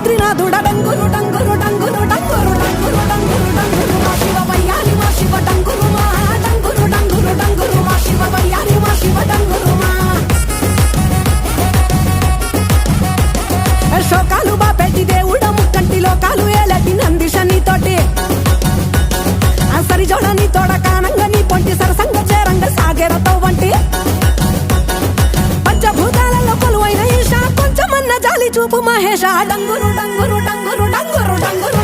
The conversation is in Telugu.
బద్రీనాథుడ డంగురు డంగురు డంగురు డంగురు డంగురు డంగురు డంగురు మా శివ వయ్యారి మా శివ డంగురు మా డంగురు డంగురు డంగురు మా శివ వయ్యారి మా శివ డంగురు మా శోకాలు బాపెట్టి దేవుడ ముక్కంటి లోకాలు ఏలటి నందిశని తోటి సరి జోడని తోడ కానంగా నీ పొంటి సరసంగ చేరంగ సాగేరతో వంటి పంచభూతాలలో కొలువైన ఈశా కొంచెమన్న జాలి చూపు మహేష డంగురు డంగురు డంగురు డంగురు డంగురు